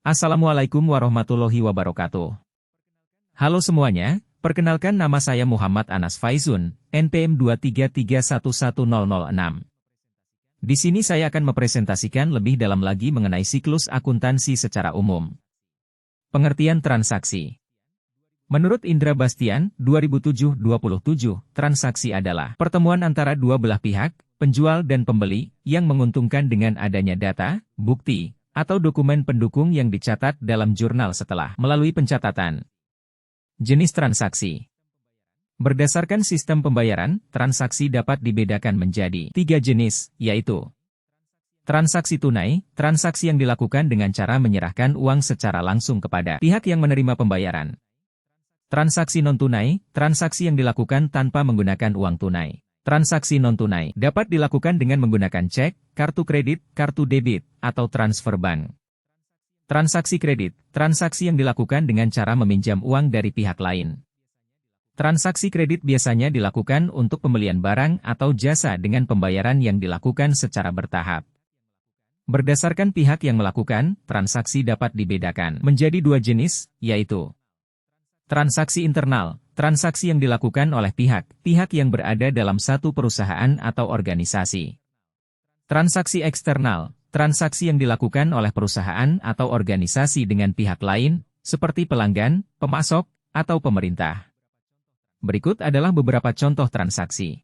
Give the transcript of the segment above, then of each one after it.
Assalamualaikum warahmatullahi wabarakatuh. Halo semuanya, perkenalkan nama saya Muhammad Anas Faizun, NPM 233110006. Di sini saya akan mempresentasikan lebih dalam lagi mengenai siklus akuntansi secara umum. Pengertian transaksi. Menurut Indra Bastian, 2007-27, transaksi adalah pertemuan antara dua belah pihak, penjual dan pembeli, yang menguntungkan dengan adanya data, bukti, atau dokumen pendukung yang dicatat dalam jurnal setelah melalui pencatatan. Jenis transaksi. Berdasarkan sistem pembayaran, transaksi dapat dibedakan menjadi 3 jenis, yaitu transaksi tunai, transaksi yang dilakukan dengan cara menyerahkan uang secara langsung kepada pihak yang menerima pembayaran. Transaksi non-tunai, transaksi yang dilakukan tanpa menggunakan uang tunai. Transaksi non-tunai dapat dilakukan dengan menggunakan cek, kartu kredit, kartu debit, atau transfer bank. Transaksi kredit, transaksi yang dilakukan dengan cara meminjam uang dari pihak lain. Transaksi kredit biasanya dilakukan untuk pembelian barang atau jasa dengan pembayaran yang dilakukan secara bertahap. Berdasarkan pihak yang melakukan, transaksi dapat dibedakan menjadi 2 jenis, yaitu transaksi internal, transaksi yang dilakukan oleh pihak yang berada dalam satu perusahaan atau organisasi. Transaksi eksternal, transaksi yang dilakukan oleh perusahaan atau organisasi dengan pihak lain, seperti pelanggan, pemasok, atau pemerintah. Berikut adalah beberapa contoh transaksi.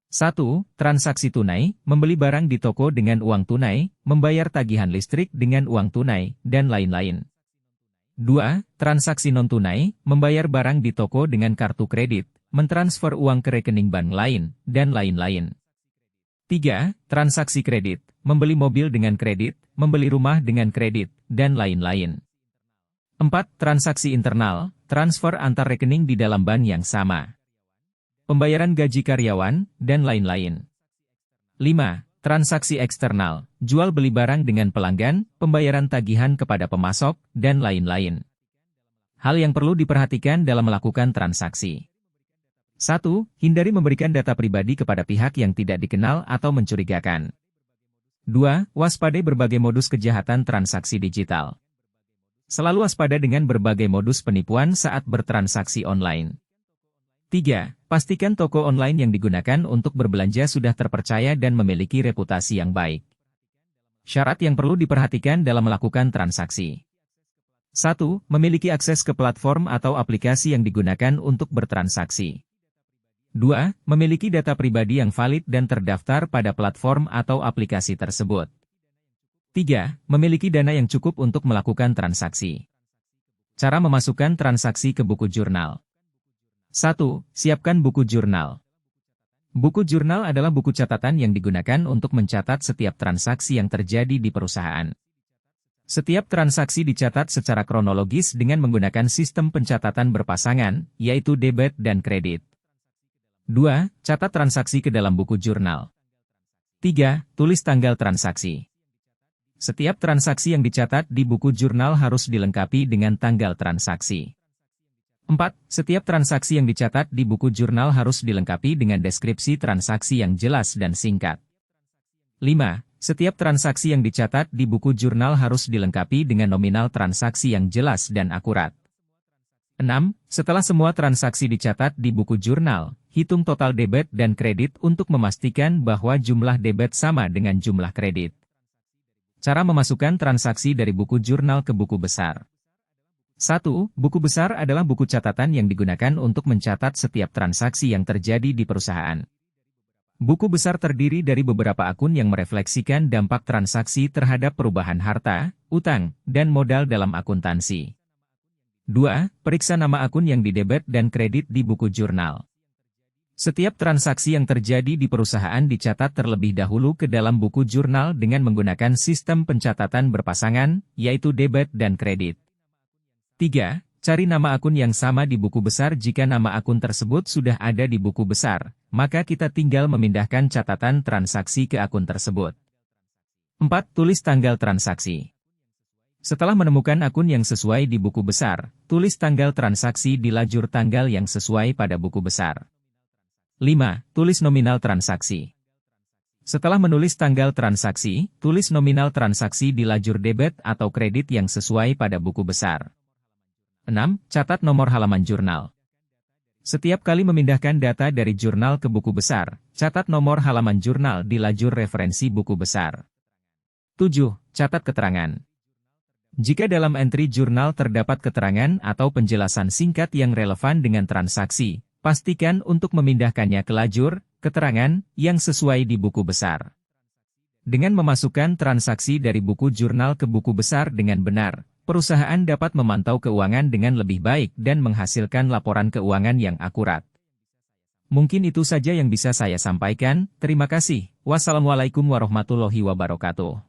1. Transaksi tunai, membeli barang di toko dengan uang tunai, membayar tagihan listrik dengan uang tunai, dan lain-lain. 2. Transaksi non-tunai, membayar barang di toko dengan kartu kredit, mentransfer uang ke rekening bank lain, dan lain-lain. 3. Transaksi kredit, membeli mobil dengan kredit, membeli rumah dengan kredit, dan lain-lain. 4. Transaksi internal, transfer antar rekening di dalam bank yang sama. Pembayaran gaji karyawan, dan lain-lain. 5. Transaksi eksternal, jual beli barang dengan pelanggan, pembayaran tagihan kepada pemasok, dan lain-lain. Hal yang perlu diperhatikan dalam melakukan transaksi. 1. Hindari memberikan data pribadi kepada pihak yang tidak dikenal atau mencurigakan. 2. Waspadai berbagai modus kejahatan transaksi digital. Selalu waspada dengan berbagai modus penipuan saat bertransaksi online. 3. Pastikan toko online yang digunakan untuk berbelanja sudah terpercaya dan memiliki reputasi yang baik. Syarat yang perlu diperhatikan dalam melakukan transaksi. 1. Memiliki akses ke platform atau aplikasi yang digunakan untuk bertransaksi. 2. Memiliki data pribadi yang valid dan terdaftar pada platform atau aplikasi tersebut. 3. Memiliki dana yang cukup untuk melakukan transaksi. Cara memasukkan transaksi ke buku jurnal. 1. Siapkan buku jurnal. Buku jurnal adalah buku catatan yang digunakan untuk mencatat setiap transaksi yang terjadi di perusahaan. Setiap transaksi dicatat secara kronologis dengan menggunakan sistem pencatatan berpasangan, yaitu debit dan kredit. 2. Catat transaksi ke dalam buku jurnal. 3. Tulis tanggal transaksi. Setiap transaksi yang dicatat di buku jurnal harus dilengkapi dengan tanggal transaksi. 4. Setiap transaksi yang dicatat di buku jurnal harus dilengkapi dengan deskripsi transaksi yang jelas dan singkat. 5. Setiap transaksi yang dicatat di buku jurnal harus dilengkapi dengan nominal transaksi yang jelas dan akurat. 6. Setelah semua transaksi dicatat di buku jurnal, hitung total debit dan kredit untuk memastikan bahwa jumlah debit sama dengan jumlah kredit. Cara memasukkan transaksi dari buku jurnal ke buku besar. 1. Buku besar adalah buku catatan yang digunakan untuk mencatat setiap transaksi yang terjadi di perusahaan. Buku besar terdiri dari beberapa akun yang merefleksikan dampak transaksi terhadap perubahan harta, utang, dan modal dalam akuntansi. 2. Periksa nama akun yang didebet dan kredit di buku jurnal. Setiap transaksi yang terjadi di perusahaan dicatat terlebih dahulu ke dalam buku jurnal dengan menggunakan sistem pencatatan berpasangan, yaitu debit dan kredit. 3. Cari nama akun yang sama di buku besar. Jika nama akun tersebut sudah ada di buku besar, maka kita tinggal memindahkan catatan transaksi ke akun tersebut. 4. Tulis tanggal transaksi. Setelah menemukan akun yang sesuai di buku besar, tulis tanggal transaksi di lajur tanggal yang sesuai pada buku besar. 5. Tulis nominal transaksi. Setelah menulis tanggal transaksi, tulis nominal transaksi di lajur debit atau kredit yang sesuai pada buku besar. 6. Catat nomor halaman jurnal. Setiap kali memindahkan data dari jurnal ke buku besar, catat nomor halaman jurnal di lajur referensi buku besar. 7. Catat keterangan. Jika dalam entry jurnal terdapat keterangan atau penjelasan singkat yang relevan dengan transaksi, pastikan untuk memindahkannya ke lajur keterangan yang sesuai di buku besar. Dengan memasukkan transaksi dari buku jurnal ke buku besar dengan benar, perusahaan dapat memantau keuangan dengan lebih baik dan menghasilkan laporan keuangan yang akurat. Mungkin itu saja yang bisa saya sampaikan. Terima kasih. Wassalamualaikum warahmatullahi wabarakatuh.